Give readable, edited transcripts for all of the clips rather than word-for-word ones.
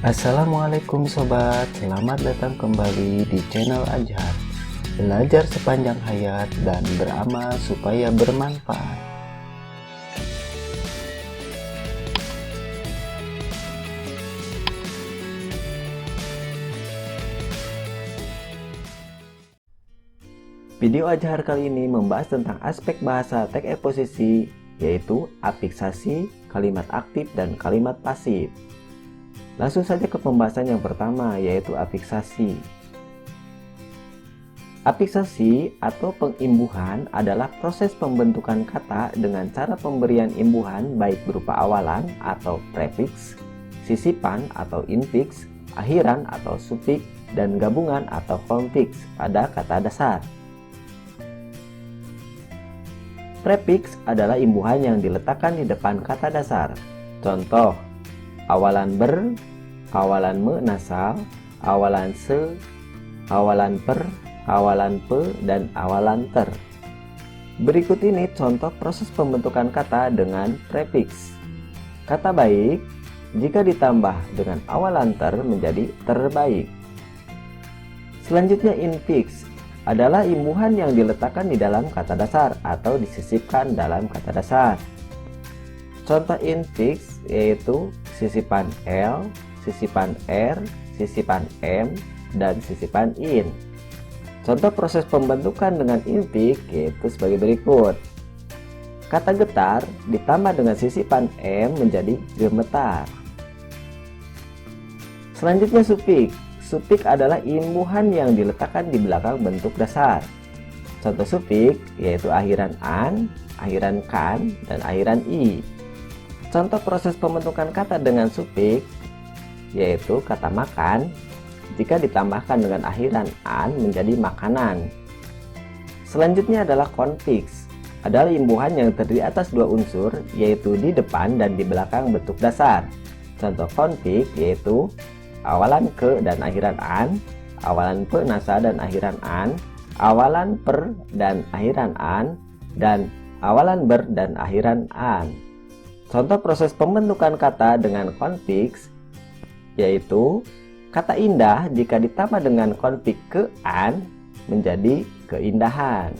Assalamualaikum sobat, selamat datang kembali di channel Ajhar. Belajar sepanjang hayat dan beramal supaya bermanfaat. Video Ajhar kali ini membahas tentang aspek bahasa teks eksposisi, yaitu afiksasi, kalimat aktif, dan kalimat pasif. Langsung saja ke pembahasan yang pertama, yaitu afiksasi. Afiksasi atau pengimbuhan adalah proses pembentukan kata dengan cara pemberian imbuhan baik berupa awalan atau prefiks, sisipan atau infiks, akhiran atau sufiks, dan gabungan atau konfiks pada kata dasar. Prefiks adalah imbuhan yang diletakkan di depan kata dasar. Contoh, awalan ber, awalan me nasal, awalan se, awalan per, awalan pe, dan awalan ter. Berikut ini contoh proses pembentukan kata dengan prefiks. Kata baik, jika ditambah dengan awalan ter menjadi terbaik. Selanjutnya infiks adalah imbuhan yang diletakkan di dalam kata dasar atau disisipkan dalam kata dasar. Contoh infiks yaitu sisipan L, sisipan R, sisipan M, dan sisipan in. Contoh proses pembentukan dengan infiks yaitu sebagai berikut. Kata getar ditambah dengan sisipan M menjadi gemetar. Selanjutnya sufiks. Sufiks adalah imbuhan yang diletakkan di belakang bentuk dasar. Contoh sufiks yaitu akhiran an, akhiran kan, dan akhiran i. Contoh proses pembentukan kata dengan sufiks yaitu kata makan jika ditambahkan dengan akhiran an menjadi makanan. Selanjutnya adalah konfiks, adalah imbuhan yang terdiri atas dua unsur yaitu di depan dan di belakang bentuk dasar. Contoh konfiks yaitu awalan ke dan akhiran an, awalan pe nasa dan akhiran an, awalan per dan akhiran an, dan awalan ber dan akhiran an. Contoh proses pembentukan kata dengan konfiks yaitu kata indah jika ditambah dengan konfiks ke an menjadi keindahan.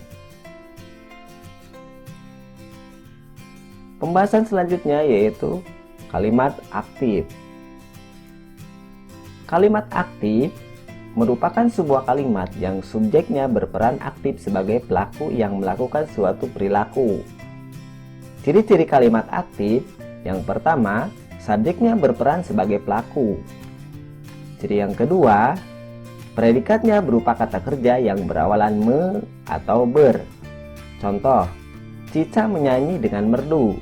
Pembahasan selanjutnya yaitu kalimat aktif. Kalimat aktif merupakan sebuah kalimat yang subjeknya berperan aktif sebagai pelaku yang melakukan suatu perilaku. Ciri-ciri kalimat aktif yang pertama, subjeknya berperan sebagai pelaku. Ciri yang kedua, predikatnya berupa kata kerja yang berawalan me atau ber. Contoh, Cica menyanyi dengan merdu.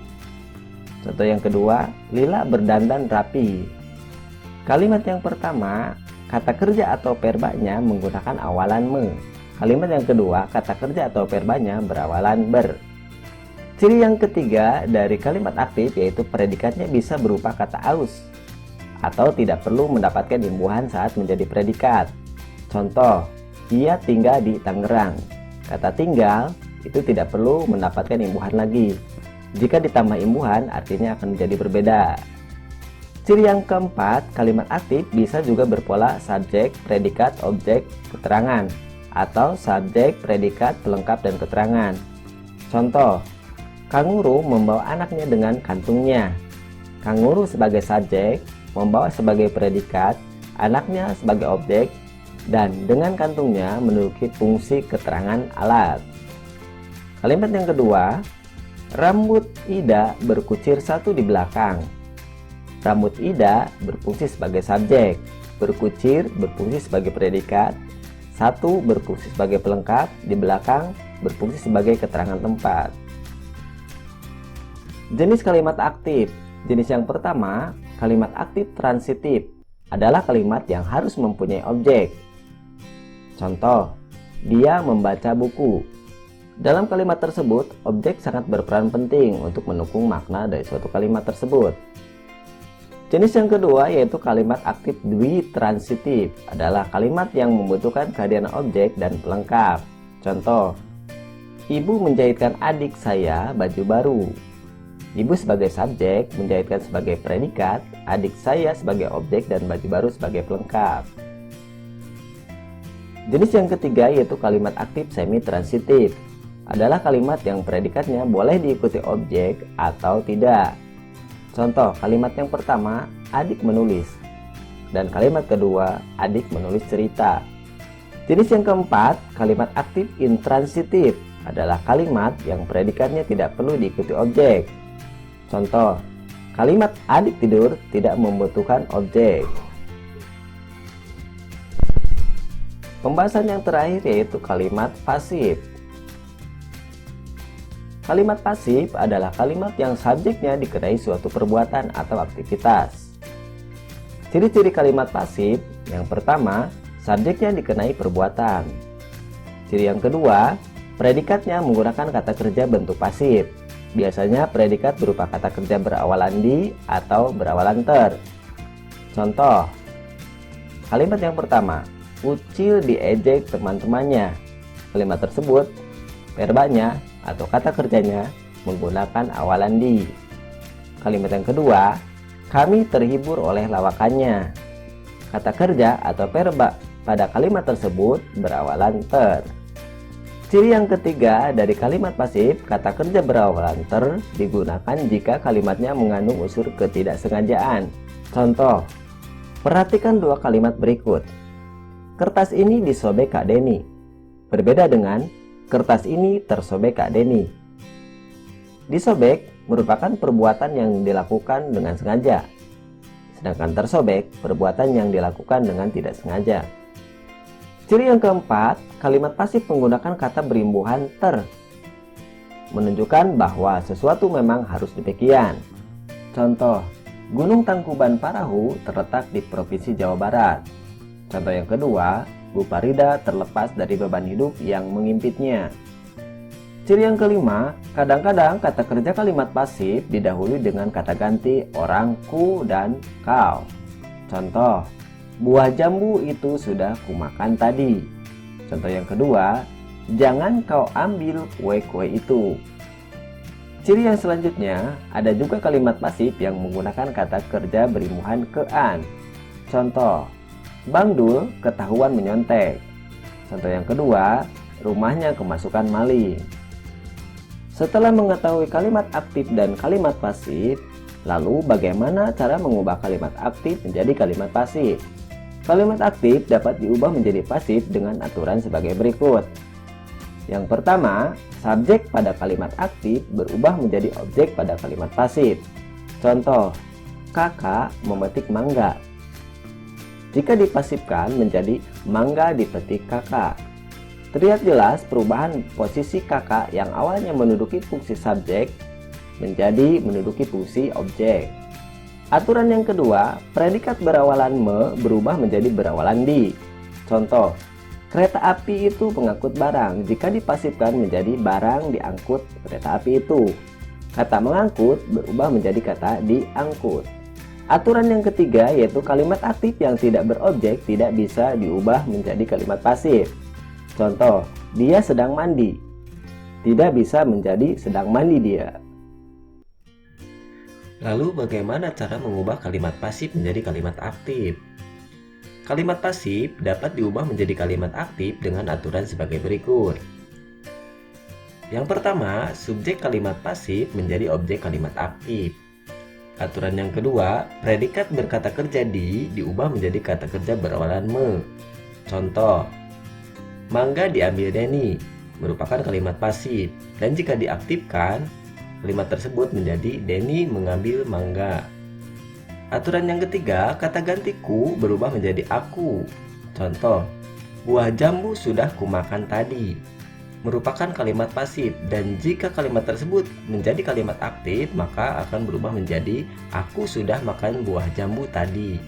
Contoh yang kedua, Lila berdandan rapi. Kalimat yang pertama, kata kerja atau verbanya menggunakan awalan me. Kalimat yang kedua, kata kerja atau verbanya berawalan ber. Ciri yang ketiga dari kalimat aktif yaitu predikatnya bisa berupa kata aus atau tidak perlu mendapatkan imbuhan saat menjadi predikat. Contoh, ia tinggal di Tangerang. Kata tinggal itu tidak perlu mendapatkan imbuhan lagi. Jika ditambah imbuhan artinya akan menjadi berbeda. Ciri yang keempat, kalimat aktif bisa juga berpola subjek, predikat, objek, keterangan atau subjek, predikat, pelengkap, dan keterangan. Contoh, kanguru membawa anaknya dengan kantungnya. Kanguru sebagai subjek, membawa sebagai predikat, anaknya sebagai objek, dan dengan kantungnya menduduki fungsi keterangan alat. Kalimat yang kedua, rambut Ida berkucir satu di belakang. Rambut Ida berfungsi sebagai subjek, berkucir berfungsi sebagai predikat, satu berfungsi sebagai pelengkap, di belakang berfungsi sebagai keterangan tempat. Jenis kalimat aktif. Jenis yang pertama, kalimat aktif transitif adalah kalimat yang harus mempunyai objek. Contoh, dia membaca buku. Dalam kalimat tersebut, objek sangat berperan penting untuk mendukung makna dari suatu kalimat tersebut. Jenis yang kedua yaitu kalimat aktif dwitransitif adalah kalimat yang membutuhkan kehadiran objek dan pelengkap. Contoh, ibu menjahitkan adik saya baju baru. Ibu sebagai subjek, menjahitkan sebagai predikat, adik saya sebagai objek, dan baju baru sebagai pelengkap. Jenis yang ketiga yaitu kalimat aktif semi-transitif. Adalah kalimat yang predikatnya boleh diikuti objek atau tidak. Contoh, kalimat yang pertama, adik menulis. Dan kalimat kedua, adik menulis cerita. Jenis yang keempat, kalimat aktif intransitif. Adalah kalimat yang predikatnya tidak perlu diikuti objek. Contoh, kalimat adik tidur tidak membutuhkan objek. Pembahasan yang terakhir yaitu kalimat pasif. Kalimat pasif adalah kalimat yang subjeknya dikenai suatu perbuatan atau aktivitas. Ciri-ciri kalimat pasif, yang pertama, subjeknya dikenai perbuatan. Ciri yang kedua, predikatnya menggunakan kata kerja bentuk pasif. Biasanya predikat berupa kata kerja berawalan di atau berawalan ter. Contoh, kalimat yang pertama, Ucil diejek teman-temannya. Kalimat tersebut, verbanya atau kata kerjanya menggunakan awalan di. Kalimat yang kedua, kami terhibur oleh lawakannya. Kata kerja atau verba pada kalimat tersebut berawalan ter. Ciri yang ketiga dari kalimat pasif, kata kerja berawalan ter digunakan jika kalimatnya mengandung unsur ketidaksengajaan. Contoh, perhatikan dua kalimat berikut. Kertas ini disobek Kak Deni. Berbeda dengan kertas ini tersobek Kak Deni. Disobek merupakan perbuatan yang dilakukan dengan sengaja. Sedangkan tersobek perbuatan yang dilakukan dengan tidak sengaja. Ciri yang keempat, kalimat pasif menggunakan kata berimbuhan ter. Menunjukkan bahwa sesuatu memang harus demikian. Contoh, Gunung Tangkuban Parahu terletak di Provinsi Jawa Barat. Contoh yang kedua, Bu Farida terlepas dari beban hidup yang mengimpitnya. Ciri yang kelima, kadang-kadang kata kerja kalimat pasif didahului dengan kata ganti orang, ku, dan kau. Contoh, buah jambu itu sudah kumakan tadi. Contoh yang kedua, jangan kau ambil kue-kue itu. Ciri yang selanjutnya, ada juga kalimat pasif yang menggunakan kata kerja berimbuhan ke-an. Contoh, Bang Dul ketahuan menyontek. Contoh yang kedua, rumahnya kemasukan maling. Setelah mengetahui kalimat aktif dan kalimat pasif, lalu bagaimana cara mengubah kalimat aktif menjadi kalimat pasif? Kalimat aktif dapat diubah menjadi pasif dengan aturan sebagai berikut. Yang pertama, subjek pada kalimat aktif berubah menjadi objek pada kalimat pasif. Contoh, kakak memetik mangga. Jika dipasifkan menjadi mangga dipetik kakak. Terlihat jelas perubahan posisi kakak yang awalnya menduduki fungsi subjek menjadi menduduki fungsi objek. Aturan yang kedua, predikat berawalan me berubah menjadi berawalan di. Contoh, kereta api itu pengangkut barang. Jika dipasifkan menjadi barang diangkut kereta api itu. Kata mengangkut berubah menjadi kata diangkut. Aturan yang ketiga yaitu kalimat aktif yang tidak berobjek tidak bisa diubah menjadi kalimat pasif. Contoh, dia sedang mandi. Tidak bisa menjadi sedang mandi dia. Lalu bagaimana cara mengubah kalimat pasif menjadi kalimat aktif? Kalimat pasif dapat diubah menjadi kalimat aktif dengan aturan sebagai berikut. Yang pertama, subjek kalimat pasif menjadi objek kalimat aktif. Aturan yang kedua, predikat berkata kerja di diubah menjadi kata kerja berawalan me. Contoh, mangga diambil Deni merupakan kalimat pasif, dan jika diaktifkan, kalimat tersebut menjadi Deni mengambil mangga. Aturan yang ketiga, kata ganti ku berubah menjadi aku. Contoh, buah jambu sudah kumakan tadi merupakan kalimat pasif, dan jika kalimat tersebut menjadi kalimat aktif maka akan berubah menjadi aku sudah makan buah jambu tadi.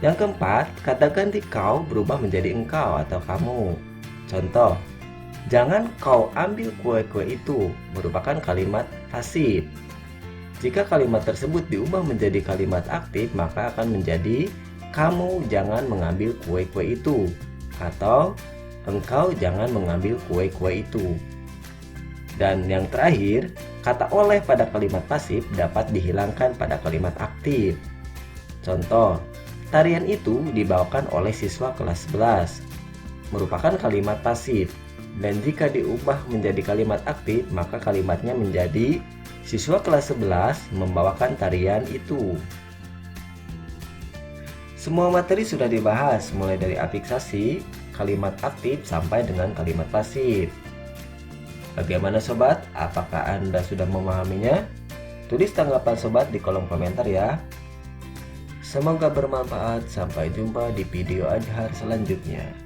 Yang keempat, kata ganti kau berubah menjadi engkau atau kamu. Contoh, jangan kau ambil kue-kue itu merupakan kalimat pasif. Jika kalimat tersebut diubah menjadi kalimat aktif maka akan menjadi kamu jangan mengambil kue-kue itu atau engkau jangan mengambil kue-kue itu. Dan yang terakhir, Kata oleh pada kalimat pasif dapat dihilangkan pada kalimat aktif. Contoh, tarian itu dibawakan oleh siswa kelas 11 merupakan kalimat pasif, dan jika diubah menjadi kalimat aktif maka kalimatnya menjadi siswa kelas 11 membawakan tarian itu. Semua materi sudah dibahas mulai dari afiksasi, kalimat aktif sampai dengan kalimat pasif. Bagaimana sobat? Apakah Anda sudah memahaminya? Tulis tanggapan sobat di kolom komentar ya. Semoga bermanfaat. Sampai jumpa di video Adhar selanjutnya.